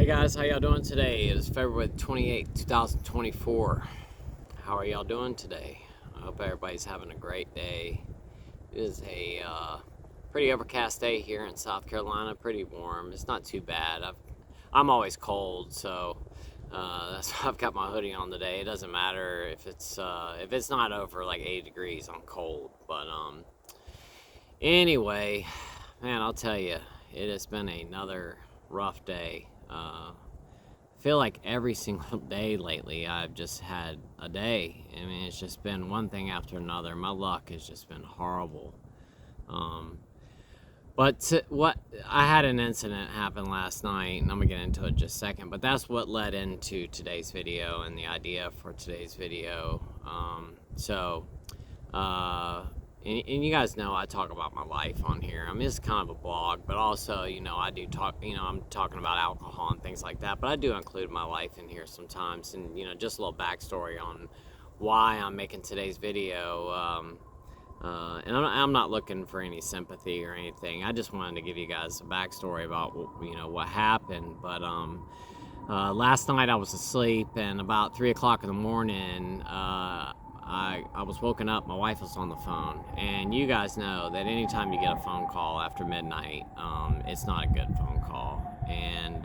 Hey guys, how y'all doing today? It is February 28th, 2024. How are y'all doing today? I hope everybody's having a great day. It is a pretty overcast day here in South Carolina, pretty warm. It's not too bad. I'm always cold, so that's why I've got my hoodie on today. It doesn't matter if it's not over like 80 degrees, I'm cold. But anyway, man, I'll tell you, it has been another rough day. Feel like every single day lately I've just had a day. I mean, it's just been one thing after another. My luck has just been horrible. What I had an incident happen last night, and I'm gonna get into it in just a second, but that's what led into today's video and the idea for today's video. And you guys know I talk about my life on here. I mean, it's kind of a blog, but also, I do talk, I'm talking about alcohol and things like that, but I do include my life in here sometimes. And, just a little backstory on why I'm making today's video. And I'm not looking for any sympathy or anything. I just wanted to give you guys a backstory about, what happened. But last night I was asleep, and about 3 o'clock in the morning, I was woken up. My wife was on the phone, and you guys know that anytime you get a phone call after midnight, it's not a good phone call. And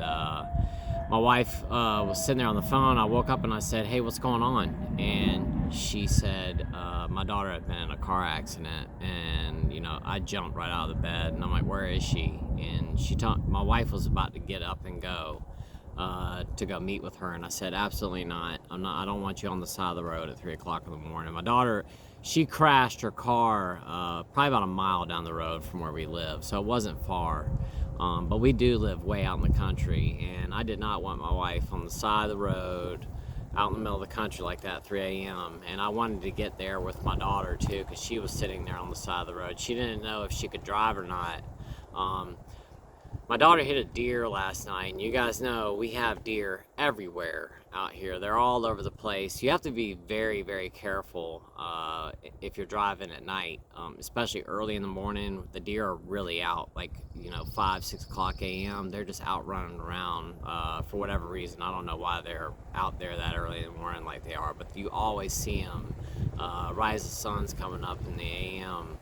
my wife was sitting there on the phone. I woke up and I said, "Hey, what's going on?" And she said, my daughter had been in a car accident. And I jumped right out of the bed, and I'm like, "Where is she?" And my wife was about to get up and go to go meet with her, and I said, "Absolutely not. I don't want you on the side of the road at 3 o'clock in the morning." My daughter, she crashed her car probably about a mile down the road from where we live, so it wasn't far. But we do live way out in the country, and I did not want my wife on the side of the road out in the middle of the country like that at 3 a.m. And I wanted to get there with my daughter too, because she was sitting there on the side of the road. She didn't know if she could drive or not. My daughter hit a deer last night, and you guys know we have deer everywhere out here. They're all over the place. You have to be very, very careful if you're driving at night, especially early in the morning. The deer are really out, like 5, 6 o'clock a.m. They're just out running around for whatever reason. I don't know why they're out there that early in the morning like they are, but you always see them right as the sun's coming up in the a.m.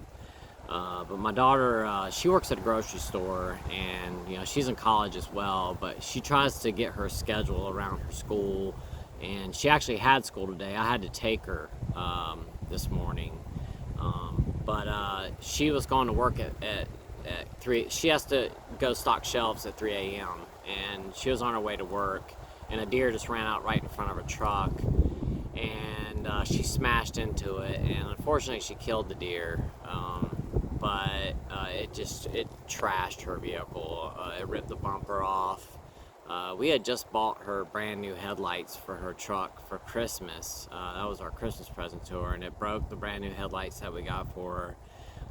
But my daughter, she works at a grocery store, and she's in college as well, but she tries to get her schedule around her school. And she actually had school today. I had to take her this morning, but she was going to work at 3. She has to go stock shelves at 3 a.m. and she was on her way to work, and a deer just ran out right in front of her truck, and she smashed into it, and unfortunately she killed the deer. But it trashed her vehicle. It ripped the bumper off. We had just bought her brand new headlights for her truck for Christmas. That was our Christmas present to her, and it broke the brand new headlights that we got for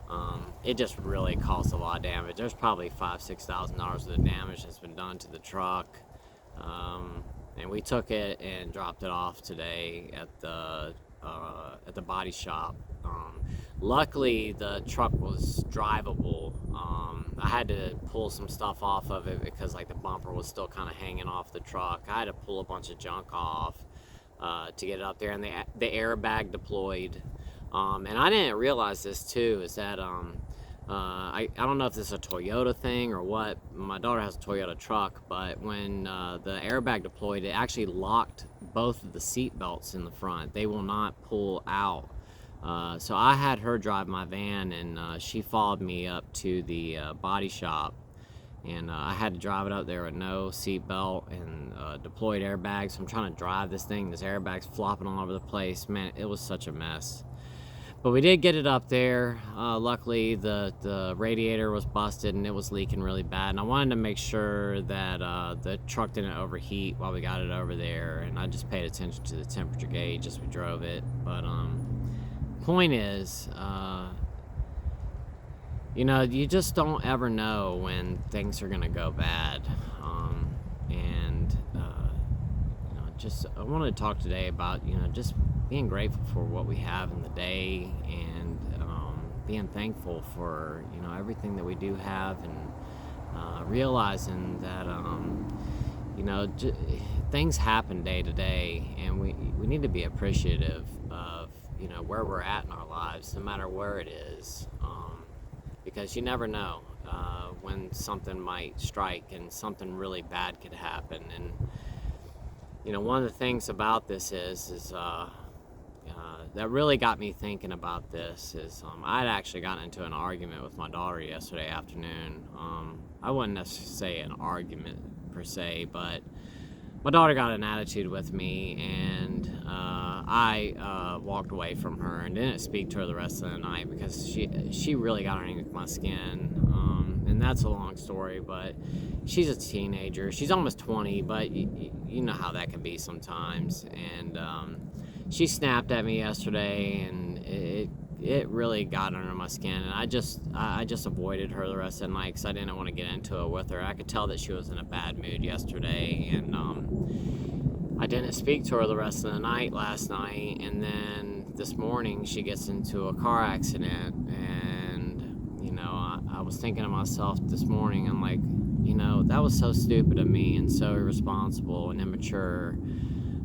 her. It just really caused a lot of damage. There's probably $5,000-6,000 worth of damage that's been done to the truck. And we took it and dropped it off today at the body shop. Luckily, the truck was drivable. I had to pull some stuff off of it because the bumper was still kind of hanging off the truck. I had to pull a bunch of junk off to get it up there, and the airbag deployed. And I didn't realize this too, is that I don't know if this is a Toyota thing or what. My daughter has a Toyota truck, but when the airbag deployed, it actually locked both of the seat belts in the front. They will not pull out. So I had her drive my van, and she followed me up to the body shop, and I had to drive it up there with no seat belt and deployed airbags. So I'm trying to drive this thing. This airbag's flopping all over the place. Man, it was such a mess. But we did get it up there. Luckily, the radiator was busted, and it was leaking really bad. And I wanted to make sure that the truck didn't overheat while we got it over there. And I just paid attention to the temperature gauge as we drove it. But point is, you just don't ever know when things are gonna go bad. I wanted to talk today about just being grateful for what we have in the day, and being thankful for everything that we do have, and realizing that things happen day to day, and we need to be appreciative of, where we're at in our lives, no matter where it is, because you never know when something might strike and something really bad could happen. And one of the things about this is that really got me thinking about this is I'd actually gotten into an argument with my daughter yesterday afternoon. I wouldn't necessarily say an argument per se, but my daughter got an attitude with me, and I walked away from her and didn't speak to her the rest of the night because she really got underneath my skin. And that's a long story, but she's a teenager. She's almost 20, but you know how that can be sometimes. And she snapped at me yesterday, and it really got under my skin. And I just avoided her the rest of the night because I didn't want to get into it with her. I could tell that she was in a bad mood yesterday, and I didn't speak to her the rest of the night last night. And then this morning she gets into a car accident, and I was thinking to myself this morning, I'm like, that was so stupid of me and so irresponsible and immature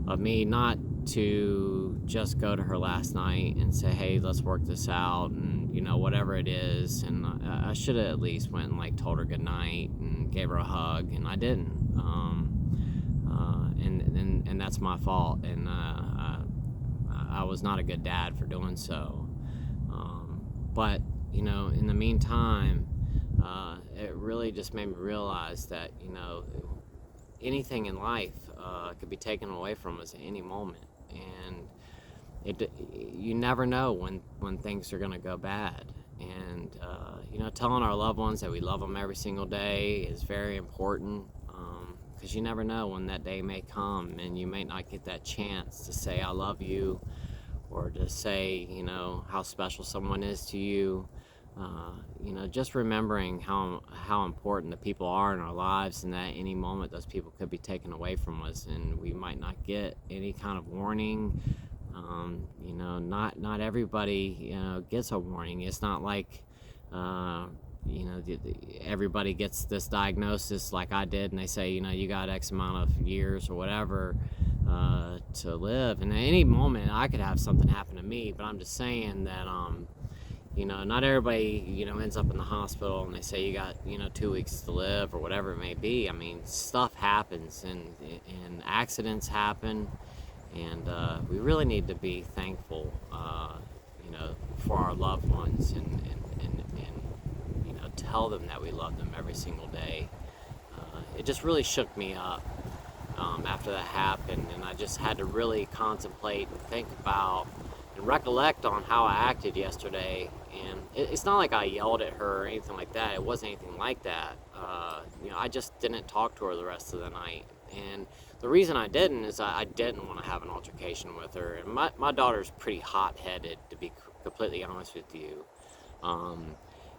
of me not to just go to her last night and say, hey, let's work this out, and whatever it is. And I should have at least went and told her good night and gave her a hug, and I didn't. And that's my fault, and I was not a good dad for doing so. But in the meantime, it really just made me realize that anything in life could be taken away from us at any moment, and you never know when things are going to go bad. And telling our loved ones that we love them every single day is very important, because you never know when that day may come, and you may not get that chance to say I love you, or to say how special someone is to you. Just remembering how important the people are in our lives, and that any moment those people could be taken away from us, and we might not get any kind of warning. Not everybody gets a warning. It's not like everybody gets this diagnosis like I did, and they say you got X amount of years or whatever to live, and at any moment I could have something happen to me. But I'm just saying that not everybody ends up in the hospital and they say you got 2 weeks to live or whatever it may be. I mean, stuff happens, and accidents happen, and we really need to be thankful for our loved ones, and tell them that we love them every single day. It just really shook me up after that happened, and I just had to really contemplate and think about and recollect on how I acted yesterday. And it's not like I yelled at her or anything like that. It wasn't anything like that. I just didn't talk to her the rest of the night. And the reason I didn't is I didn't want to have an altercation with her. And my daughter's pretty hot-headed, to be completely honest with you.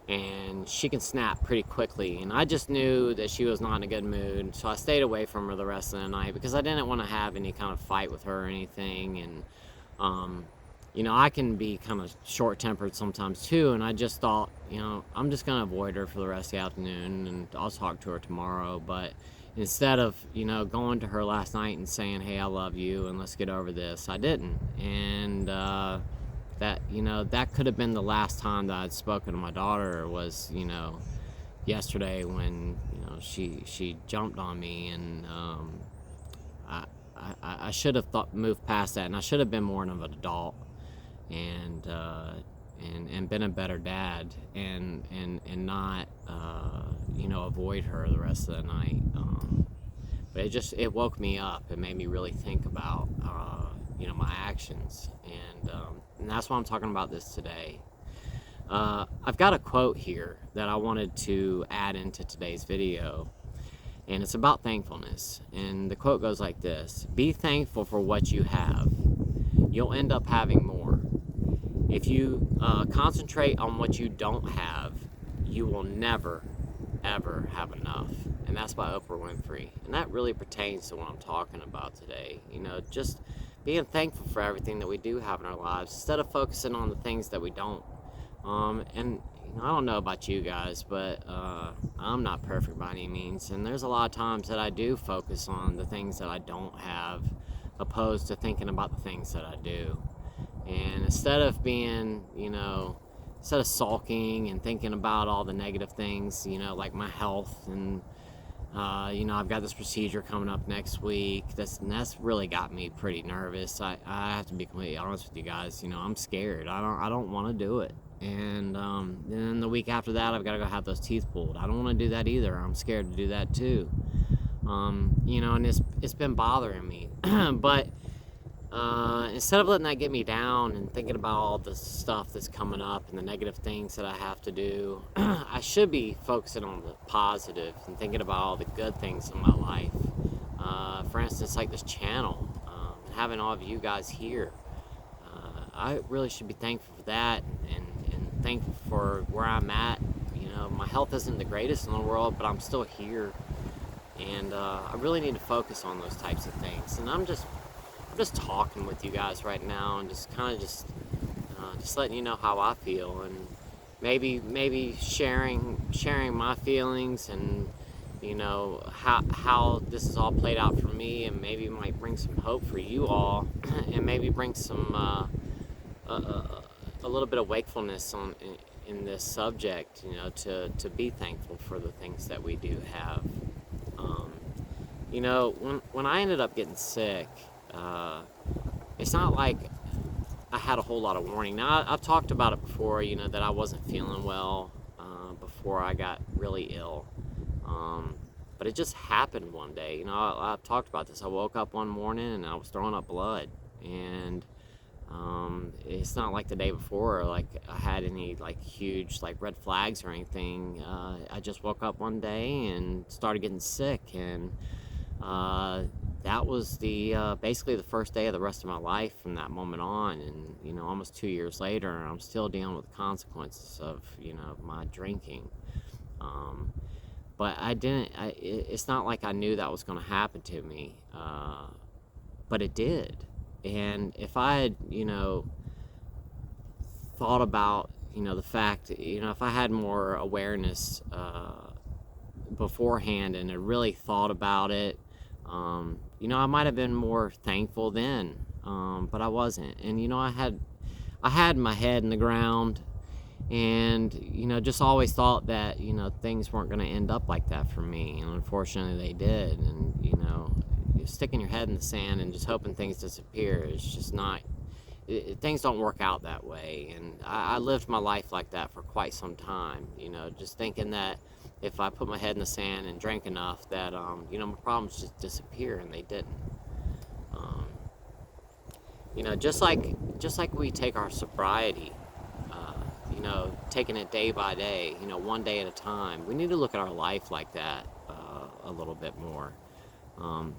And she can snap pretty quickly, and I just knew that she was not in a good mood, so I stayed away from her the rest of the night because I didn't want to have any kind of fight with her or anything. And I can be kind of short-tempered sometimes too, and I just thought, I'm just gonna avoid her for the rest of the afternoon, and I'll talk to her tomorrow. But instead of going to her last night and saying, hey, I love you and let's get over this, I didn't. And that could have been the last time that I'd spoken to my daughter, was yesterday when she jumped on me, and I should have moved past that, and I should have been more of an adult, and been a better dad, and not avoid her the rest of the night. But it woke me up. It made me really think about my actions, and that's why I'm talking about this today. I've got a quote here that I wanted to add into today's video, and it's about thankfulness. And the quote goes like this: be thankful for what you have. You'll end up having more. If you concentrate on what you don't have, you will never, ever have enough. And that's by Oprah Winfrey. And that really pertains to what I'm talking about today. Just being thankful for everything that we do have in our lives, instead of focusing on the things that we don't. And I don't know about you guys, but I'm not perfect by any means. And there's a lot of times that I do focus on the things that I don't have, opposed to thinking about the things that I do. And instead of being, instead of sulking and thinking about all the negative things, like my health and, I've got this procedure coming up next week. That's really got me pretty nervous. I have to be completely honest with you guys. I'm scared. I don't want to do it. And then the week after that, I've got to go have those teeth pulled. I don't want to do that either. I'm scared to do that too. And it's been bothering me. But instead of letting that get me down and thinking about all the stuff that's coming up and the negative things that I have to do, I should be focusing on the positive and thinking about all the good things in my life. For instance, like this channel, and having all of you guys here. I really should be thankful for that and thankful for where I'm at. My health isn't the greatest in the world, but I'm still here. And I really need to focus on those types of things. And I'm just talking with you guys right now and just kind of just letting you know how I feel, and maybe sharing my feelings, and how this is all played out for me, and maybe it might bring some hope for you all, and maybe bring some a little bit of wakefulness in this subject, to be thankful for the things that we do have. When I ended up getting sick, it's not like I had a whole lot of warning. Now, I've talked about it before, that I wasn't feeling well before I got really ill. But it just happened one day. I've talked about this. I woke up one morning and I was throwing up blood. And it's not like the day before, like I had any huge red flags or anything. I just woke up one day and started getting sick, and that was basically the first day of the rest of my life from that moment on. And almost 2 years later, I'm still dealing with the consequences of my drinking. But it's not like I knew that was going to happen to me, but it did. And if I had thought about the fact, if I had more awareness beforehand and had really thought about it, I might have been more thankful then, but I wasn't. And I had my head in the ground, and just always thought that things weren't going to end up like that for me, and unfortunately they did. And sticking your head in the sand and just hoping things disappear is just not, things don't work out that way. And I lived my life like that for quite some time, just thinking that if I put my head in the sand and drank enough that my problems just disappear, and they didn't. Just like we take our sobriety, taking it day by day, one day at a time, we need to look at our life like that a little bit more, and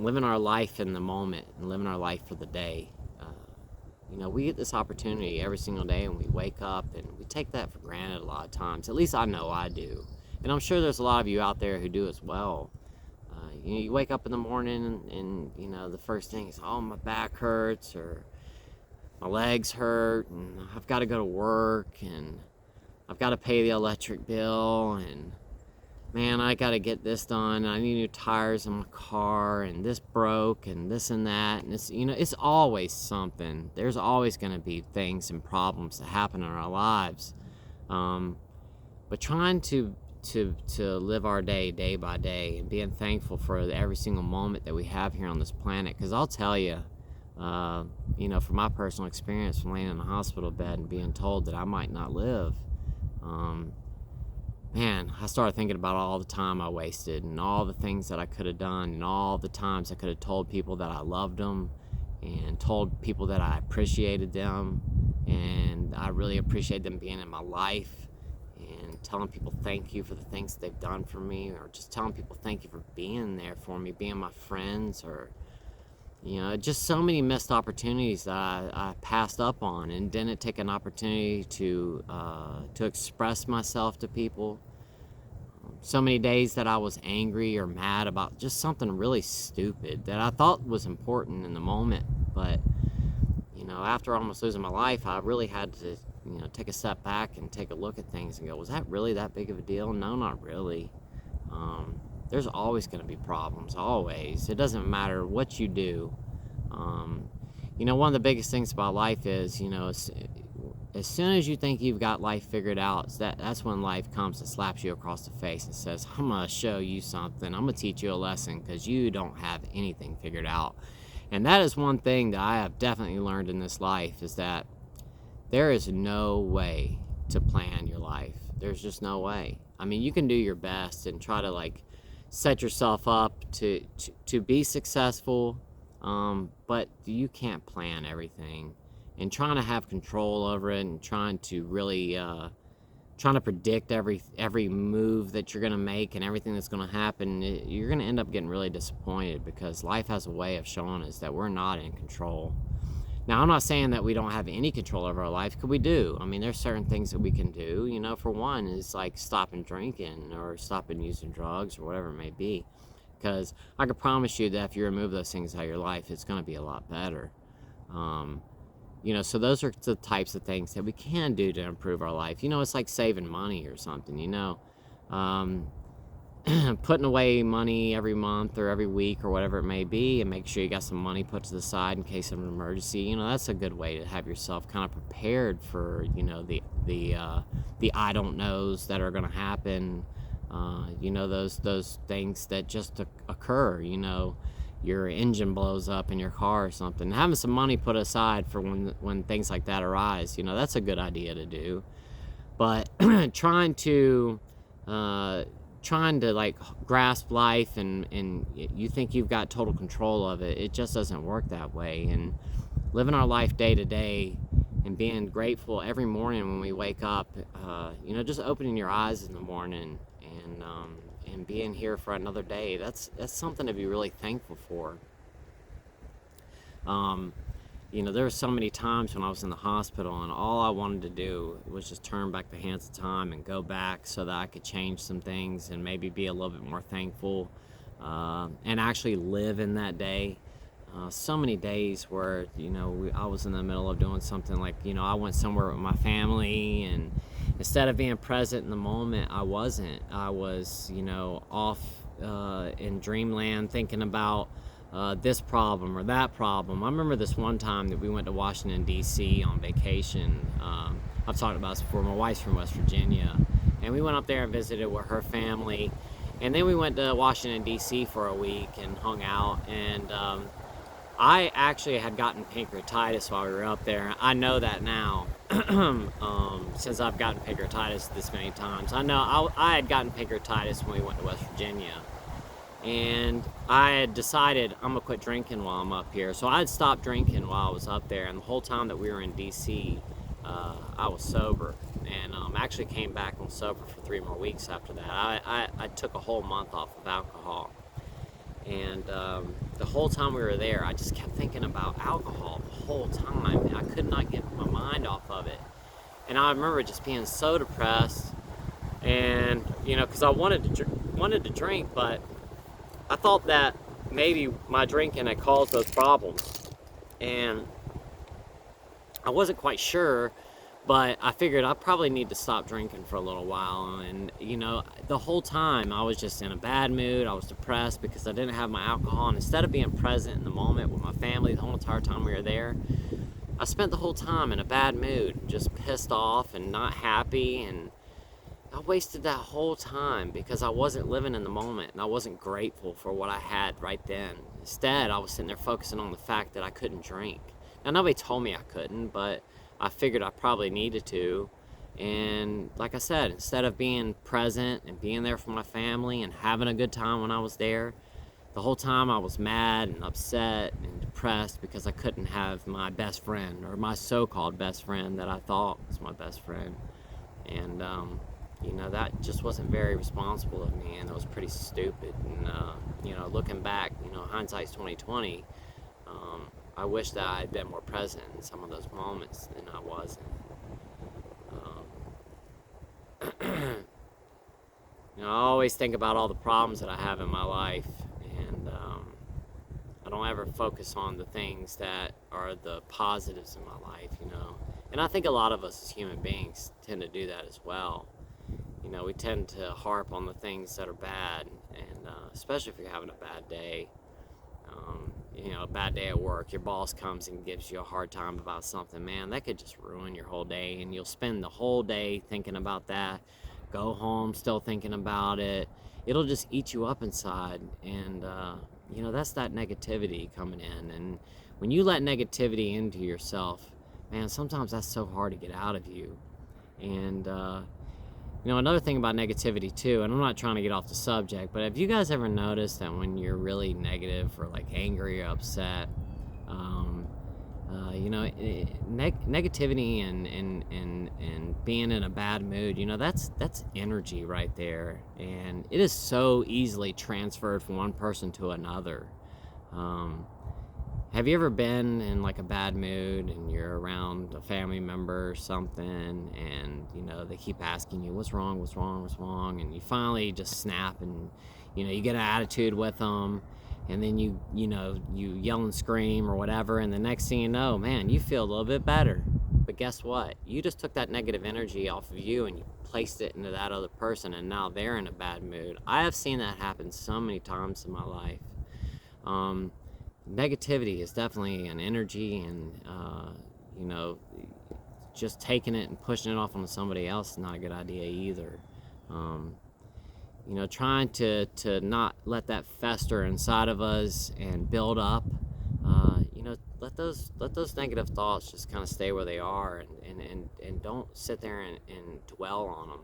living our life in the moment and living our life for the day. We get this opportunity every single day, and we wake up, and we take that for granted a lot of times. At least I know I do. And I'm sure there's a lot of you out there who do as well. You wake up in the morning and the first thing is, oh, my back hurts, or my legs hurt, and I've got to go to work, and I've got to pay the electric bill, and man, I got to get this done. I need new tires in my car, and this broke, and this and that. And it's always something. There's always going to be things and problems that happen in our lives. But trying to live our day by day, and being thankful for every single moment that we have here on this planet. Because I'll tell you, from my personal experience from laying in a hospital bed and being told that I might not live, man, I started thinking about all the time I wasted, and all the things that I could have done, and all the times I could have told people that I loved them, and told people that I appreciated them, and I really appreciate them being in my life, and telling people thank you for the things they've done for me, or just telling people thank you for being there for me, being my friends, or just so many missed opportunities that I passed up on, and didn't take an opportunity to express myself to people. So many days that I was angry or mad about just something really stupid that I thought was important in the moment, but after almost losing my life, I really had to take a step back and take a look at things and go, was that really that big of a deal? No, not really. There's always going to be problems, always. It doesn't matter what you do. One of the biggest things about life is, as soon as you think you've got life figured out, that's when life comes and slaps you across the face and says, I'm going to show you something. I'm going to teach you a lesson because you don't have anything figured out. And that is one thing that I have definitely learned in this life, is that there is no way to plan your life. There's just no way. I mean, you can do your best and try to set yourself up to be successful, but you can't plan everything. And trying to have control over it and trying to really trying to predict every move that you're going to make and everything that's going to happen, you're going to end up getting really disappointed, because life has a way of showing us that we're not in control. Now, I'm not saying that we don't have any control over our life, because we do. I mean, there's certain things that we can do. For one is stopping drinking or stopping using drugs or whatever it may be. Because I can promise you that if you remove those things out of your life, it's going to be a lot better. So those are the types of things that we can do to improve our life. It's like saving money or something, putting away money every month or every week or whatever it may be, and make sure you got some money put to the side in case of an emergency. That's a good way to have yourself kind of prepared for, the I don't knows that are going to happen. Those things that just occur, your engine blows up in your car or something. Having some money put aside for when things like that arise, that's a good idea to do. But trying to grasp life and you think you've got total control of it, it just doesn't work that way. And living our life day to day and being grateful every morning when we wake up, just opening your eyes in the morning and being here for another day, that's something to be really thankful for. There were so many times when I was in the hospital and all I wanted to do was just turn back the hands of time and go back so that I could change some things and maybe be a little bit more thankful, and actually live in that day. So many days where, I was in the middle of doing something I went somewhere with my family, and instead of being present in the moment, I wasn't. I was, off in dreamland thinking about this problem or that problem. I remember this one time that we went to Washington, D.C. on vacation. I've talked about this before. My wife's from West Virginia, and we went up there and visited with her family. And then we went to Washington, D.C. for a week and hung out. And I actually had gotten pancreatitis while we were up there. I know that now, since I've gotten pancreatitis this many times. I know I had gotten pancreatitis when we went to West Virginia. And I had decided I'm going to quit drinking while I'm up here. So I had stopped drinking while I was up there. And the whole time that we were in D.C., I was sober. And actually came back and was sober for 3 more weeks after that. I took a whole month off of alcohol. And the whole time we were there, I just kept thinking about alcohol the whole time. And I could not get my mind off of it. And I remember just being so depressed. And, because I wanted to drink, but I thought that maybe my drinking had caused those problems. And I wasn't quite sure, but I figured I probably need to stop drinking for a little while. And, the whole time I was just in a bad mood. I was depressed because I didn't have my alcohol. And instead of being present in the moment with my family the whole entire time we were there, I spent the whole time in a bad mood, just pissed off and not happy. And I wasted that whole time because I wasn't living in the moment and I wasn't grateful for what I had right then. Instead, I was sitting there focusing on the fact that I couldn't drink. Now, nobody told me I couldn't, but I figured I probably needed to. And like I said, instead of being present and being there for my family and having a good time when I was there, the whole time I was mad and upset and depressed because I couldn't have my best friend, or my so-called best friend that I thought was my best friend. And, that just wasn't very responsible of me, and it was pretty stupid. And, looking back, hindsight's 2020. I wish that I had been more present in some of those moments than I wasn't. I always think about all the problems that I have in my life, and I don't ever focus on the things that are the positives in my life. And I think a lot of us as human beings tend to do that as well. You know, we tend to harp on the things that are bad, and especially if you're having a bad day. You know, a bad day at work, your boss comes and gives you a hard time about something, man, that could just ruin your whole day, and you'll spend the whole day thinking about that, go home still thinking about it. It'll just eat you up inside, and you know, that's that negativity coming in. And when you let negativity into yourself, man, sometimes that's so hard to get out of you. And you know, another thing about negativity too, and I'm not trying to get off the subject, but have you guys ever noticed that when you're really negative or like angry or upset, you know, negativity and being in a bad mood, you know, that's energy right there, and it is so easily transferred from one person to another. Um, have you ever been in like a bad mood and you're around a family member or something, and you know, they keep asking you what's wrong, what's wrong, what's wrong, and you finally just snap, and you know, you get an attitude with them, and then you know, you yell and scream or whatever, and the next thing you know, man, you feel a little bit better. But guess what? You just took that negative energy off of you and you placed it into that other person, and now they're in a bad mood. I have seen that happen so many times in my life. Negativity is definitely an energy, and you know, just taking it and pushing it off on somebody else is not a good idea either. You know, trying to not let that fester inside of us and build up. You know, let those negative thoughts just kind of stay where they are, and don't sit there and dwell on them.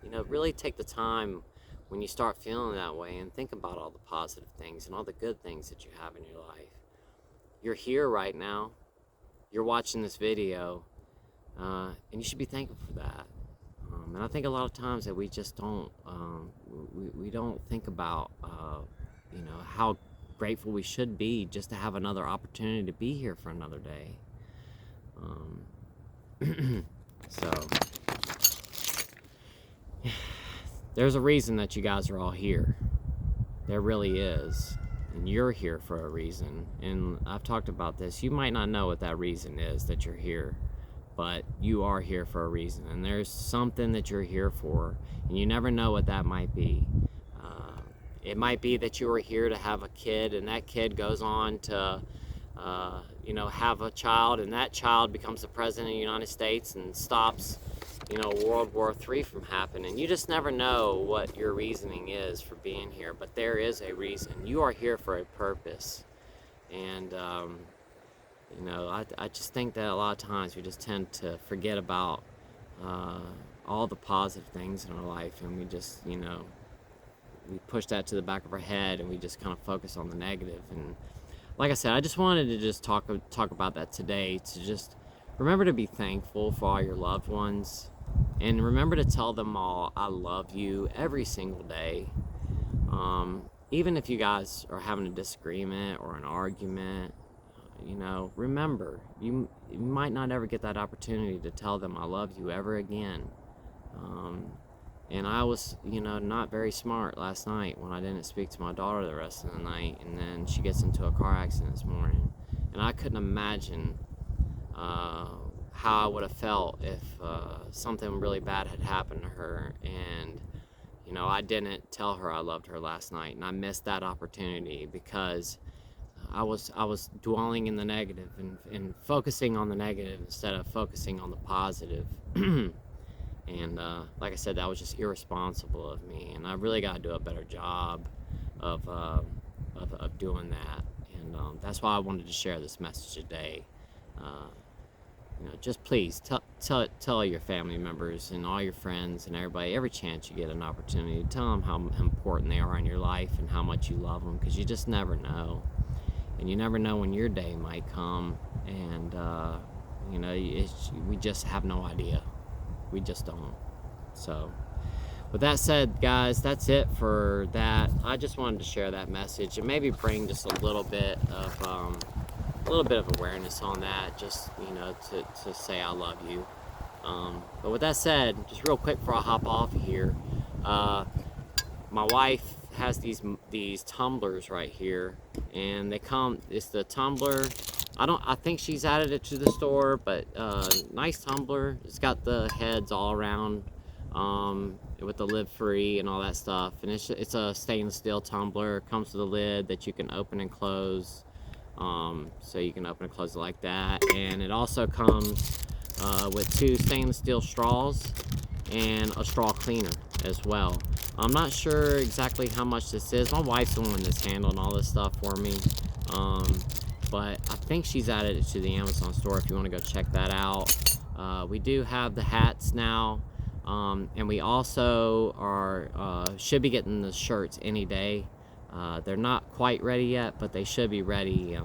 You know, really take the time when you start feeling that way and think about all the positive things and all the good things that you have in your life. You're here right now. You're watching this video, and you should be thankful for that. And I think a lot of times that we just don't, we don't think about, you know, how grateful we should be just to have another opportunity to be here for another day. So there's a reason that you guys are all here. There really is. And you're here for a reason. And I've talked about this. You might not know what that reason is that you're here, but you are here for a reason. And there's something that you're here for, and you never know what that might be. It might be that you are here to have a kid, and that kid goes on to you know, have a child, and that child becomes the president of the United States and stops, you know, World War III from happening. You just never know what your reasoning is for being here, but there is a reason. You are here for a purpose. And you know, I just think that a lot of times we just tend to forget about all the positive things in our life, and we just, you know, we push that to the back of our head, and we just kind of focus on the negative. And like I said, I just wanted to just talk about that today, to just remember to be thankful for all your loved ones, and remember to tell them all, I love you, every single day. Even if you guys are having a disagreement or an argument, you know, remember, you might not ever get that opportunity to tell them I love you ever again. And I was, you know, not very smart last night when I didn't speak to my daughter the rest of the night, and then she gets into a car accident this morning, and I couldn't imagine how I would have felt if something really bad had happened to her, and you know, I didn't tell her I loved her last night, and I missed that opportunity because I was dwelling in the negative and focusing on the negative instead of focusing on the positive. And like I said, that was just irresponsible of me, and I really got to do a better job of doing that. And that's why I wanted to share this message today. You know, just please tell your family members and all your friends and everybody, every chance you get an opportunity, tell them how important they are in your life and how much you love them, because you just never know. And you never know when your day might come, and you know, we just have no idea. We just don't. So with that said, guys, that's it for that. I just wanted to share that message and maybe bring just a little bit of awareness on that, just, you know, to say I love you. But with that said, just real quick before I hop off here, my wife has these tumblers right here, and it's the tumbler I think she's added it to the store, but nice tumbler. It's got the heads all around, with the lid free and all that stuff. And it's a stainless steel tumbler. It comes with a lid that you can open and close. So you can open and close it like that. And it also comes with 2 stainless steel straws and a straw cleaner as well. I'm not sure exactly how much this is. My wife's the one that's handling all this stuff for me. But I think she's added it to the Amazon store if you want to go check that out. We do have the hats now, and we also should be getting the shirts any day. They're not quite ready yet, but they should be ready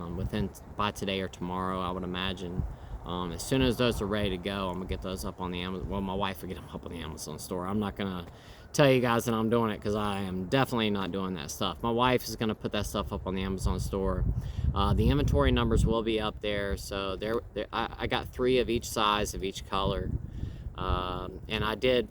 by today or tomorrow, I would imagine. As soon as those are ready to go, I'm gonna get those up on the Amazon. Well, my wife will get them up on the Amazon store. I'm not gonna tell you guys that I'm doing it because I am definitely not doing that stuff. My wife is gonna put that stuff up on the Amazon store. The inventory numbers will be up there. So I got 3 of each size of each color. And I did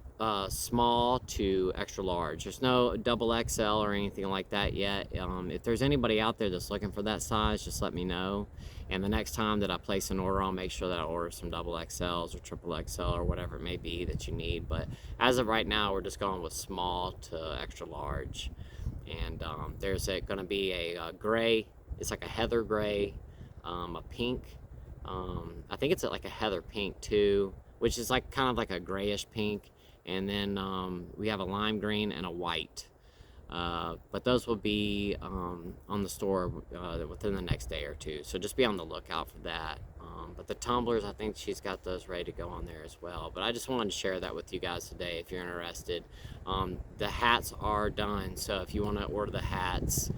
small to extra large. There's no double XL or anything like that yet. If there's anybody out there that's looking for that size, just let me know. And the next time that I place an order, I'll make sure that I order some double XLs or triple XL or whatever it may be that you need. But as of right now, we're just going with small to extra large. And there's going to be a gray. It's like a heather gray, a pink. I think it's like a heather pink too, which is like kind of like a grayish pink, and then we have a lime green and a white. But those will be on the store within the next day or two, so just be on the lookout for that. But the tumblers, I think she's got those ready to go on there as well. But I just wanted to share that with you guys today if you're interested. The hats are done, so if you want to order the hats,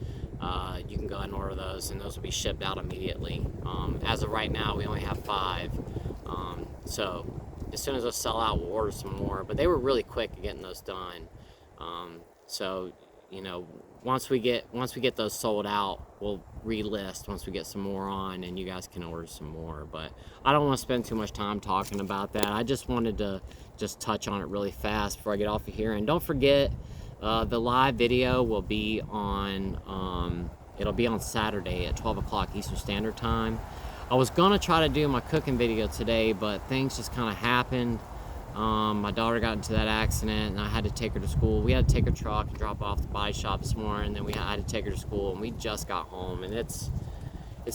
you can go ahead and order those, and those will be shipped out immediately. As of right now, we only have 5. So as soon as those sell out, we'll order some more. But they were really quick at getting those done. So you know, once we get those sold out, we'll relist once we get some more on, and you guys can order some more. But I don't want to spend too much time talking about that. I just wanted to just touch on it really fast before I get off of here. And don't forget, the live video will be on it'll be on Saturday at 12 o'clock Eastern Standard Time. I was gonna try to do my cooking video today, but things just kind of happened. My daughter got into that accident, and I had to take her to school. We had to take her truck and drop her off the body shop this morning, and then I had to take her to school, and we just got home, and it's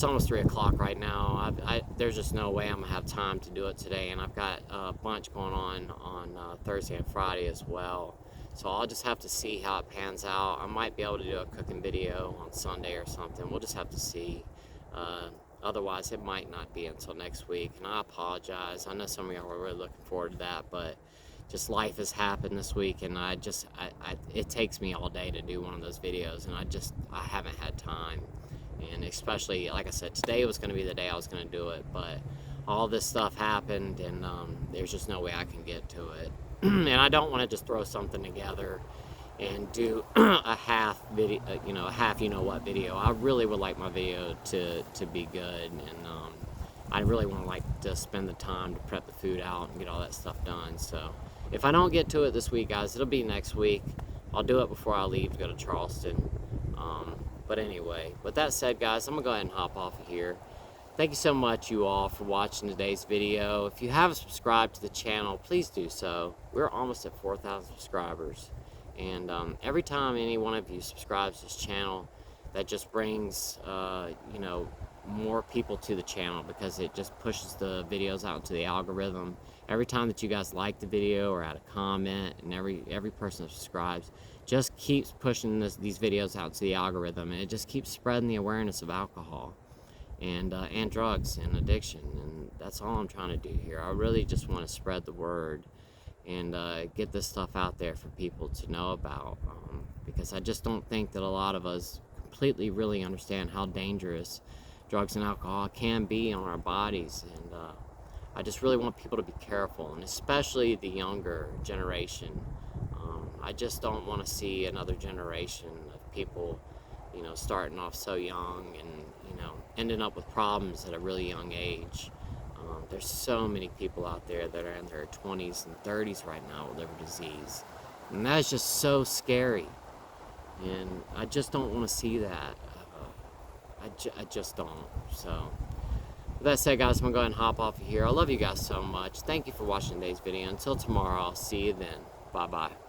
almost 3 o'clock right now. There's just no way I'm gonna have time to do it today, and I've got a bunch going on Thursday and Friday as well. So I'll just have to see how it pans out. I might be able to do a cooking video on Sunday or something. We'll just have to see. Otherwise, it might not be until next week, and I apologize. I know some of y'all were really looking forward to that, but just life has happened this week, and it takes me all day to do one of those videos, and I haven't had time. And especially, like I said, today was going to be the day I was going to do it, but all this stuff happened, and there's just no way I can get to it. And I don't want to just throw something together and do a half video, a half what video. I really would like my video to be good, and I really want to spend the time to prep the food out and get all that stuff done. So if I don't get to it this week, guys, it'll be next week. I'll do it before I leave to go to Charleston. But anyway, with that said, guys, I'm gonna go ahead and hop off of here. Thank you so much, you all, for watching today's video. If you haven't subscribed to the channel, please do so. We're almost at 4,000 subscribers. And every time any one of you subscribes to this channel, that just brings more people to the channel, because it just pushes the videos out into the algorithm. Every time that you guys like the video or add a comment, and every person that subscribes just keeps pushing these videos out to the algorithm, and it just keeps spreading the awareness of alcohol and drugs and addiction. And that's all I'm trying to do here. I really just want to spread the word and get this stuff out there for people to know about, because I just don't think that a lot of us completely really understand how dangerous drugs and alcohol can be on our bodies. And I just really want people to be careful, and especially the younger generation. I just don't want to see another generation of people starting off so young and ending up with problems at a really young age. There's so many people out there that are in their 20s and 30s right now with liver disease, and that's just so scary, and I just don't want to see that. I just don't. So With that said, guys, I'm going to go ahead and hop off of here. I love you guys so much. Thank you for watching today's video. Until tomorrow, I'll see you then. Bye-bye.